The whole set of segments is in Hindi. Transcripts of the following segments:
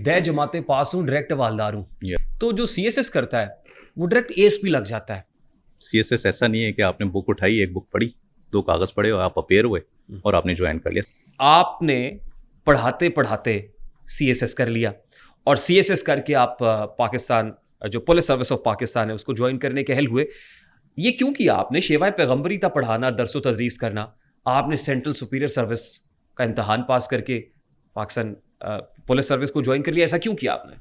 दे जमाते पास हूँ डायरेक्ट हवालदार हूँ। तो जो CSS करता है वो डायरेक्ट ASP लग जाता है। CSS ऐसा नहीं है कि आपने बुक उठाई, एक बुक पढ़ी, 2 कागज पढ़े और आप अपेयर हुए और आपने ज्वाइन कर लिया। आपने पढ़ाते पढ़ाते CSS कर लिया और CSS करके आप पाकिस्तान जो पुलिस सर्विस ऑफ पाकिस्तान है उसको ज्वाइन करने के अहल हुए। ये क्यों किया आपने? शेवाए पैगंबरी था पढ़ाना, दरसो तदरीस करना। आपने सेंट्रल सुपीरियर सर्विस का इम्तहान पास करके पाकिस्तान पुलिस सर्विस को ज्वाइन कर लिया, ऐसा क्यों किया आपने?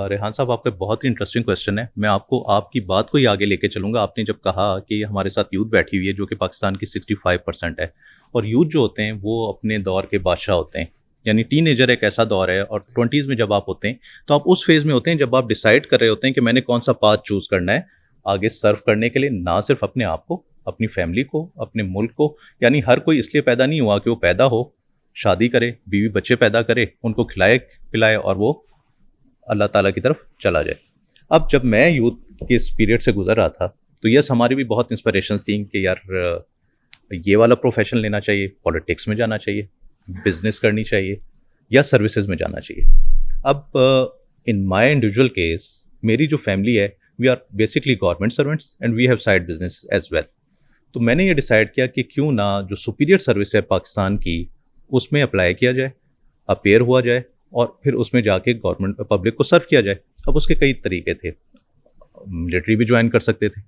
रेहान साहब, आपका बहुत ही इंटरेस्टिंग क्वेश्चन है। मैं आपको आपकी बात को ही आगे लेके चलूँगा। आपने जब कहा कि हमारे साथ यूथ बैठी हुई है जो कि पाकिस्तान की 65% है, और यूथ जो होते हैं वो अपने दौर के बादशाह होते हैं, यानी टीनेजर एक ऐसा दौर है, और 20s में जब आप होते हैं तो आप उस फेज़ में होते हैं जब आप डिसाइड कर रहे होते हैं कि मैंने कौन सा पाथ चूज़ करना है आगे सर्व करने के लिए, ना सिर्फ अपने आप को, अपनी फैमिली को, अपने मुल्क को। यानी हर कोई इसलिए पैदा नहीं हुआ कि वो पैदा हो, शादी करे, बीवी बच्चे पैदा करे, उनको खिलाए पिलाए और वो अल्लाह ताला की तरफ चला जाए। अब जब मैं यूथ के इस पीरियड से गुजर रहा था तो यस, हमारी भी बहुत इंस्पिरेशन थी कि यार ये वाला प्रोफेशन लेना चाहिए, पॉलिटिक्स में जाना चाहिए, बिजनेस करनी चाहिए या सर्विसेज में जाना चाहिए। अब इन माय इंडिविजुअल केस, मेरी जो फैमिली है we are basically government servants and we have side business as well. तो मैंने ये डिसाइड किया कि क्यों ना जो सुपीरियर सर्विस है पाकिस्तान की उसमें अप्लाई किया जाए, अपेयर हुआ जाए और फिर उसमें जाके गवर्नमेंट पब्लिक को सर्व किया जाए। अब उसके कई तरीके थे। मिलिट्री भी ज्वाइन कर सकते थे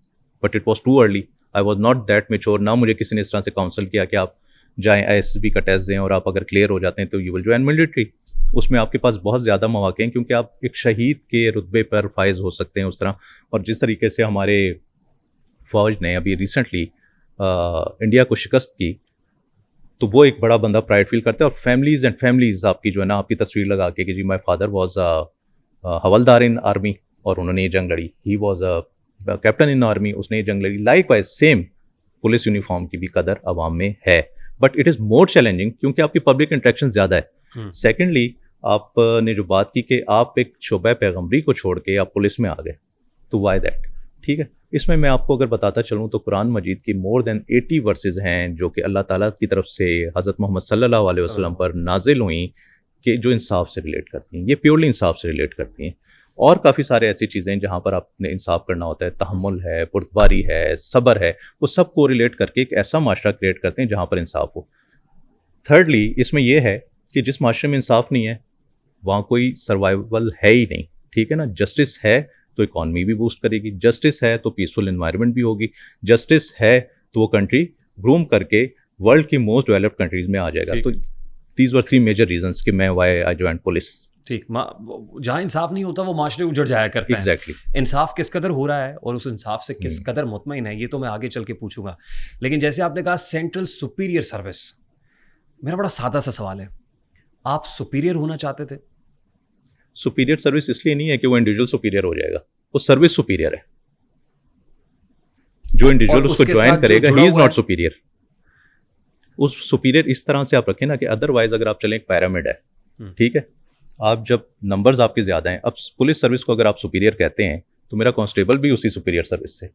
but it was too early, I was not that mature. ना मुझे किसी ने इस तरह से काउंसिल किया कि आप जाएँ ISSB का टेस्ट दें और आप अगर क्लियर हो जाते हैं तो यू विल ज्वाइन मिलिट्री। उसमें आपके पास बहुत ज़्यादा मौके हैं क्योंकि आप एक शहीद के रुतबे पर फायज हो सकते हैं उस तरह। और जिस तरीके से हमारे फ़ौज ने अभी रिसेंटली इंडिया को शिकस्त की, तो वो एक बड़ा बंदा प्राइड फील करता है। और फैमिलीज़ एंड फैमिलीज़ आपकी जो है ना, आपकी तस्वीर लगा के कि जी my father was havildar in army और उन्होंने ये जंग लड़ी, he was captain in army, उसने ये जंग लड़ी। Likewise same police uniform की भी कदर आवाम में है, but it is more challenging क्योंकि आपकी पब्लिक इंटरेक्शन ज़्यादा है। सेकेंडली, आपने जो बात की कि आप एक शोबा पैगंबरी को छोड़ के आप पुलिस में आ गए, तो वाई दैट? ठीक है, इसमें मैं आपको अगर बताता चलूँ तो कुरान मजीद की मोर देन 80 वर्सेज हैं जो कि अल्लाह ताला की तरफ से हज़रत मोहम्मद सल्लल्लाहु अलैहि वसल्लम पर नाजिल हुई कि जो इंसाफ से रिलेट करती हैं, ये प्योरली इंसाफ से रिलेट करती हैं। और काफ़ी सारे ऐसी चीज़ें हैं जहाँ पर आपने इंसाफ करना होता है, तहम्मुल है, पुरतबारी है, सब्र है, वो सब को रिलेट करके एक ऐसा माशरा क्रिएट करते हैं जहाँ पर इंसाफ हो। थर्डली, इसमें यह है कि जिस माशरे में इंसाफ नहीं है वहाँ कोई सर्वाइवल है ही नहीं। ठीक है ना, जस्टिस है तो इकॉनमी भी बूस्ट करेगी, जस्टिस है तो पीसफुल एनवायरनमेंट भी होगी, जस्टिस है तो वो कंट्री ग्रूम करके वर्ल्ड की मोस्ट डेवलप्ड कंट्रीज में आ जाएगा। तो दीज वर 3 मेजर रीजंस कि मैं व्हाई आई जॉइंड पुलिस। ठीक, जहाँ इंसाफ नहीं होता वो माशरे उजड़ जाया करते हैं। एग्जैक्टली। इंसाफ किस कदर हो रहा है और उस इंसाफ से किस कदर मुतमईन है, ये तो मैं आगे चल के पूछूंगा। लेकिन जैसे आपने कहा सेंट्रल सुपीरियर सर्विस, मेरा बड़ा सादा सा सवाल है, आप सुपीरियर होना चाहते थे? सुपीरियर सर्विस इसलिए नहीं है कि वो इंडिविजुअल सुपीरियर हो जाएगा, वो सर्विस सुपीरियर है। जो इंडिविजुअल उसको ज्वाइन करेगा ही इज नॉट सुपीरियर। उस सुपीरियर इस तरह से आप रखें ना कि अदरवाइज अगर आप चलें एक पैरामिड है, ठीक है, आप जब नंबर्स आपके ज़्यादा हैं, अब पुलिस सर्विस को अगर आप सुपीरियर कहते हैं तो मेरा कांस्टेबल भी उसी सुपीरियर सर्विस से,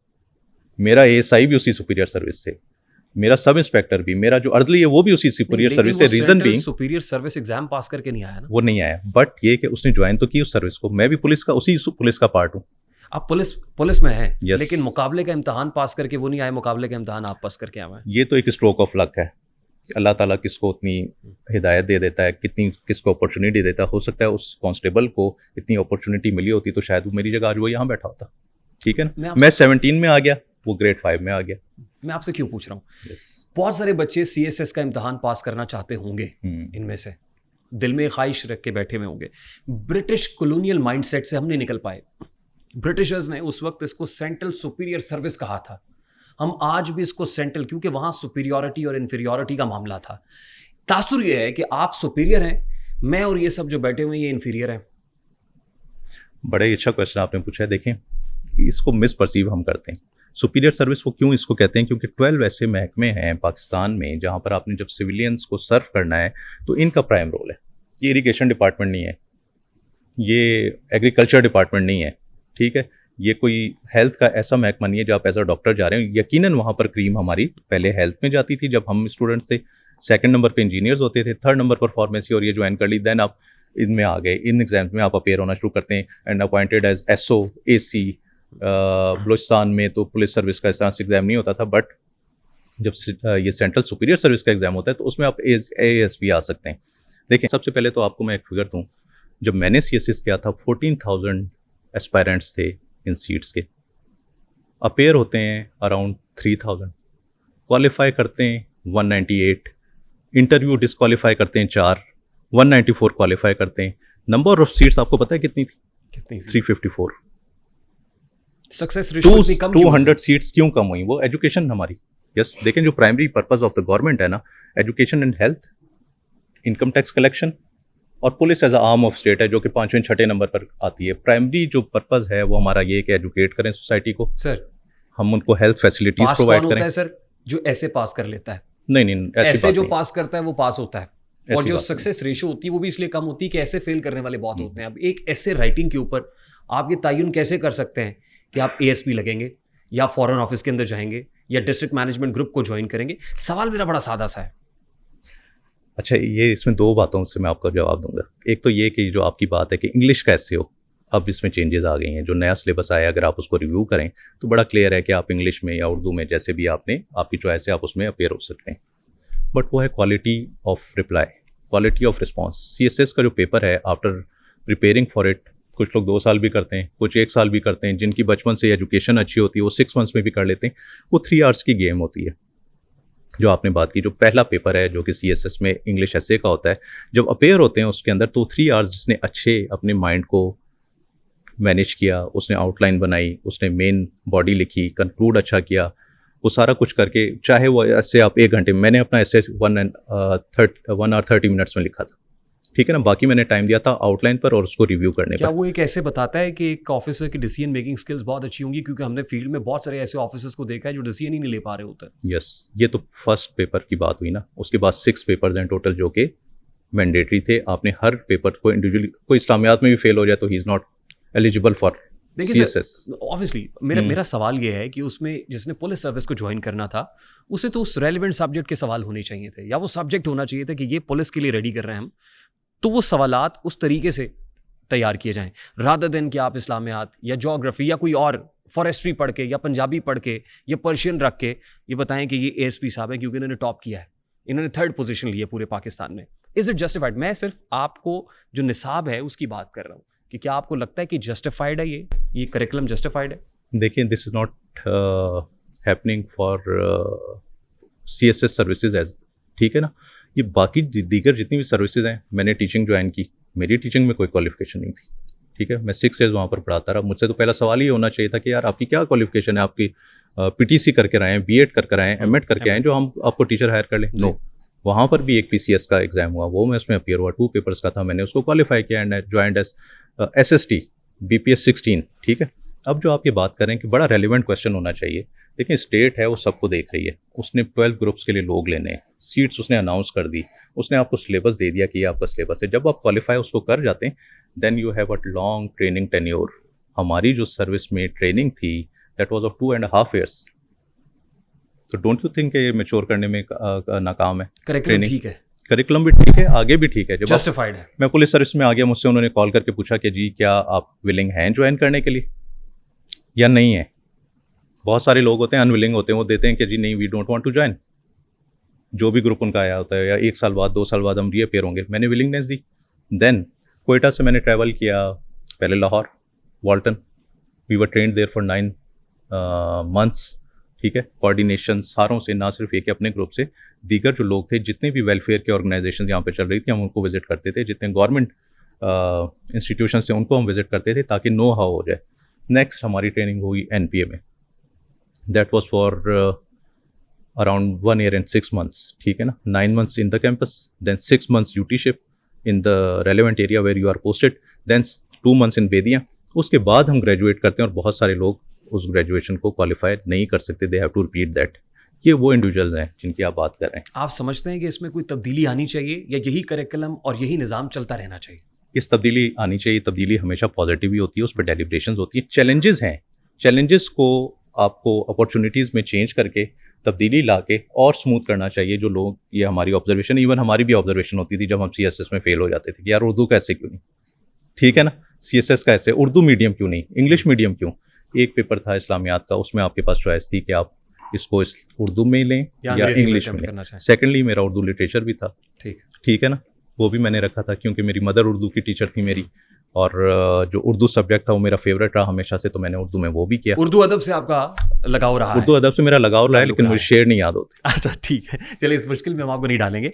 मेरा ASI भी उसी सुपीरियर सर्विस से, मेरा सब इंस्पेक्टर भी, मेरा जो अर्दली है वो भी उसी सुपीरियर सर्विस से। रीजन भी सुपीरियर सर्विस एग्जाम पास करके नहीं आया ना, वो नहीं आया, बट ये कि उसने ज्वाइन तो की उस सर्विस को। मैं भी पुलिस का उसी पुलिस का पार्ट हूँ। आप पुलिस में हैं, लेकिन मुकाबले का इम्तहान पास करके वो नहीं आए, मुकाबले का इम्तहान आप पास करके आए। ये तो एक स्ट्रोक ऑफ लक है। अल्लाह ताला किसको उतनी हिदायत दे देता है, किसको अपॉर्चुनिटी देता है। हो सकता है उस कांस्टेबल को इतनी अपॉर्चुनिटी मिली होती तो शायद वो मेरी जगह आज वो यहाँ बैठा होता। ठीक है ना, मैं 17 में आ गया, वो ग्रेड 5 में आ गया। मैं आपसे क्यों पूछ रहा हूँ, बहुत सारे बच्चे CSS का इम्तहान पास करना चाहते होंगे, इनमें से दिल में ख्वाहिश रख के बैठे हुए होंगे। ब्रिटिश कॉलोनियल माइंडसेट से हम नहीं निकल पाए। ब्रिटिशर्स ने उस वक्त इसको सेंट्रल सुपीरियर सर्विस कहा था, हम आज भी इसको सेंट्रल, क्योंकि वहां सुपीरियरिटी और इन्फीरियरिटी का मामला था। तासुर यह है कि आप सुपीरियर हैं, मैं और ये सब जो बैठे हुए हैं ये इन्फीरियर हैं। बड़ा ही अच्छा क्वेश्चन आपने पूछा है। देखें, इसको मिस परसीव हम करते हैं। सुपीरियर सर्विस को क्यों इसको कहते हैं? क्योंकि 12 ऐसे महकमे हैं पाकिस्तान में जहाँ पर आपने जब सिविलियंस को सर्व करना है तो इनका प्राइम रोल है। ये इरिगेशन डिपार्टमेंट नहीं है, ये एग्रीकल्चर डिपार्टमेंट नहीं है, ठीक है, ये कोई हेल्थ का ऐसा महकमा नहीं है जब आप एज अ डॉक्टर जा रहे हो। यकीनन वहाँ पर क्रीम हमारी पहले हेल्थ में जाती थी जब हम स्टूडेंट्स थे, 2nd नंबर पे इंजीनियर्स होते थे, 3rd नंबर पर फार्मेसी, और ये ज्वाइन कर ली। देन आप इनमें आ गए, इन एग्जाम्स में आप अपेयर होना शुरू करते हैं and appointed as SO AC। Balochistan में तो पुलिस सर्विस का इस तरह से एग्ज़ाम नहीं होता था, बट जब ये सेंट्रल सुपीरियर सर्विस का एग्ज़ाम होता है तो उसमें आप ASP आ सकते हैं। देखें, सबसे पहले तो आपको मैं एक फिगर दूँ, जब मैंने CSS किया था 14,000 एस्पायरेंट्स थे इन सीट्स के, अपेयर होते हैं अराउंड 3,000, क्वालिफाई करते हैं 198, इंटरव्यू डिसक्वालीफाई करते हैं 4, 194 क्वालिफाई करते हैं। नंबर ऑफ सीट्स आपको पता है कितनी थी? 354। सक्सेस रेशियो इतनी कम क्यों? 200 सीट्स क्यों कम हुई? वो एजुकेशन हमारी, यस देखें, जो primary purpose of the government है ना, education and health, income tax collection और police as a arm of state है जो कि 5वें 6ठे नंबर पर आती है। प्राइमरी जो पर्पस है वो हमारा ये कि एजुकेट करें सोसाइटी को, सर हम उनको हेल्थ फैसिलिटीज प्रोवाइड करें। होता है सर जो ऐसे पास कर लेता है? नहीं, ऐसे जो पास करता है वो पास होता है, और जो सक्सेस रेशियो होती है वो भी इसलिए कम होती है कि ऐसे फेल करने वाले बहुत होते हैं। अब एक ऐसे राइटिंग के ऊपर आप ये तयन कैसे कर सकते हैं कि आप ASP लगेंगे या फॉरेन ऑफिस के अंदर जाएंगे या डिस्ट्रिक्ट मैनेजमेंट ग्रुप को ज्वाइन करेंगे? सवाल मेरा बड़ा सादा सा है। अच्छा, ये इसमें दो बातों से मैं आपका जवाब दूंगा। एक तो ये कि जो आपकी बात है कि इंग्लिश कैसे हो, अब इसमें चेंजेस आ गई हैं। जो नया सिलेबस आया, अगर आप उसको रिव्यू करें तो बड़ा क्लियर है कि आप इंग्लिश में या उर्दू में, जैसे भी आपकी चॉइस है, आप उसमें अपेयर हो सकते हैं। बट वो है quality of reply, quality of response. CSS का जो पेपर है, आफ्टर प्रिपेयरिंग फॉर इट, कुछ लोग 2 साल भी करते हैं, कुछ 1 साल भी करते हैं। जिनकी बचपन से एजुकेशन अच्छी होती है वो 6 मंथ्स में भी कर लेते हैं। वो 3 आवर्स की गेम होती है। जो आपने बात की, जो पहला पेपर है जो कि CSS में इंग्लिश एसे का होता है, जब अपेयर होते हैं उसके अंदर, तो 3 आवर्स जिसने अच्छे अपने माइंड को मैनेज किया, उसने आउटलाइन बनाई, उसने मेन बॉडी लिखी, कंक्लूड अच्छा किया, वो सारा कुछ करके, चाहे वो ऐसे आप 1 घंटे में, मैंने अपना ऐसे 1 hour 30 minutes में लिखा था, ठीक है ना। बाकी मैंने टाइम दिया था आउटलाइन पर और उसको रिव्यू करने पर। क्या वो एक ऐसे बताता है कि एक ऑफिसर की डिसीजन मेकिंग स्किल्स बहुत अच्छी होंगी? क्योंकि हमने फील्ड में बहुत सारे ऐसे ऑफिसर्स को देखा है जो डिसीजन ही नहीं ले पा रहे होते हैं। यस, ये तो फर्स्ट पेपर की बात हुई ना। उसके बाद 6 पेपर्स हैं टोटल जो कि मैंडेटरी थे। आपने हर पेपर को इंडिविजुअली, कोई इस्लामियात में भी फेल हो जाए तो he is not eligible for CSS। Obviously मेरा सवाल ये है कि उसमें जिसने पुलिस सर्विस को ज्वाइन करना था उसे तो उस रेलिवेंट सब्जेक्ट के सवाल होने चाहिए थे, या वो सब्जेक्ट होना चाहिए था कि ये पुलिस के लिए रेडी कर रहे हैं हम, तो वो सवालात उस तरीके से तैयार किए जाएं, रादर देन कि आप इस्लामियात या ज्योग्राफी या कोई और फॉरेस्ट्री पढ़ के या पंजाबी पढ़ के या पर्शियन रख के ये बताएं कि ये ASP साहब है क्योंकि इन्होंने टॉप किया है, इन्होंने 3rd पोजीशन ली है पूरे पाकिस्तान में। Is it justified? मैं सिर्फ आपको जो निसाब है उसकी बात कर रहा हूँ कि क्या आपको लगता है कि जस्टिफाइड है ये करिकुलम जस्टिफाइड है? देखिए, this is not happening for CSS services as, ठीक है ना। ये बाकी दीगर जितनी भी सर्विसेज हैं, मैंने टीचिंग ज्वाइन की, मेरी टीचिंग में कोई क्वालिफिकेशन नहीं थी, ठीक है। मैं 6 years वहाँ पर पढ़ाता रहा। मुझसे तो पहला सवाल ये होना चाहिए था कि यार आपकी क्या क्वालिफिकेशन है, आपकी PTC करके आए हैं, B.Ed कर आए हैं, M.Ed करके आए हैं, जो हम आपको टीचर हायर कर लें। नो, वहाँ पर भी एक PCS का एग्जाम हुआ, वो मैं उसमें अपियर हुआ, 2 पेपर्स का था, मैंने उसको क्वालिफाई किया and joined as SST BPS 16, ठीक है। अब जो आप ये बात करें कि बड़ा रेलिवेंट क्वेश्चन होना चाहिए, देखिए स्टेट है वो सबको देख रही है, उसने 12 ग्रुप्स के लिए लोग लेने हैं, सीट्स उसने अनाउंस कर दी, उसने आपको सिलेबस दे दिया कि ये आपका सिलेबस है। जब आप क्वालिफाई उसको कर जाते हैं, then you have a long training tenure. हमारी जो सर्विस में ट्रेनिंग थी दैट वाज ऑफ 2.5 years। तो डोंट यू थिंक ये मैच्योर करने में नाकाम है? करिकुलम ठीक है, करिकुलम भी ठीक है, आगे भी ठीक है। जब जस्टिफाइड है। मैं पुलिस सर्विस में आ गया, मुझसे उन्होंने कॉल करके पूछा कि जी क्या आप विलिंग हैं ज्वाइन करने के लिए या नहीं है। बहुत सारे लोग होते हैं अनविलिंग होते हैं, वो देते हैं कि जी नहीं, we don't want to join. जो भी ग्रुप उनका आया होता है, या 1 साल बाद 2 साल बाद हम रीअपेयर होंगे। मैंने विलिंगनेस दी। देन कोयटा से मैंने ट्रैवल किया, पहले Lahore, Walton, we were trained there for 9 months, ठीक है। कोऑर्डिनेशन सारों से, ना सिर्फ एक अपने ग्रुप से, दीगर जो लोग थे, जितने भी वेलफेयर के ऑर्गेनाइजेशन यहाँ पे चल रही थी, हम उनको विजिट करते थे। जितने गवर्नमेंट इंस्टीट्यूशन से उनको हम विजिट करते थे ताकि नो हाउ हो जाए। नेक्स्ट हमारी ट्रेनिंग हुई NPA में, that was for around 1 year and 6 months, ठीक है ना। 9 months in the campus, then 6 months dutyship in the relevant area where you are posted, then 2 months in बेदिया। उसके बाद हम ग्रेजुएट करते हैं और बहुत सारे लोग उस ग्रेजुएशन को क्वालिफाई नहीं कर सकते, they have to repeat that. ये वो इंडिविजुअल्स हैं जिनकी आप बात कर रहे हैं। आप समझते हैं कि इसमें कोई तब्दीली आनी चाहिए या यही करिकुलम और यही निज़ाम चलता रहना चाहिए? इस तब्दीली आनी चाहिए। तब्दीली हमेशा पॉजिटिव ही होती है, उस पर डेलिब्रेशंस होती है। चैलेंजेस हैं, चैलेंजेस को आपको अपॉर्चुनिटीज़ में चेंज करके तब्दीली ला के और स्मूथ करना चाहिए जो लोग, ये हमारी ऑब्जर्वेशन, इवन हमारी भी ऑब्जर्वेशन होती थी जब हम CSS में फेल हो जाते थे कि यार उर्दू कैसे क्यों नहीं, ठीक है ना, CSS का ऐसे, उर्दू मीडियम क्यों नहीं, इंग्लिश मीडियम क्यों। एक पेपर था इस्लामियात का, उसमें आपके पास चॉइस थी कि आप इसको उर्दू में लें या इंग्लिश में लें। सेकेंडली मेरा उर्दू लिटरेचर भी था, ठीक है ना, वो भी मैंने रखा था क्योंकि मेरी मदर उर्दू की टीचर थी मेरी, और जो उर्दू सब्जेक्ट था वो मेरा फेवरेट रहा हमेशा से, तो मैंने उर्दू में वो भी किया। उर्दू अदब से आपका लगाव रहा है? उर्दू अदब से मेरा लगाव रहा है, लेकिन मुझे शेर नहीं याद होते। अच्छा ठीक है, चलिए इस मुश्किल में हम आपको नहीं डालेंगे।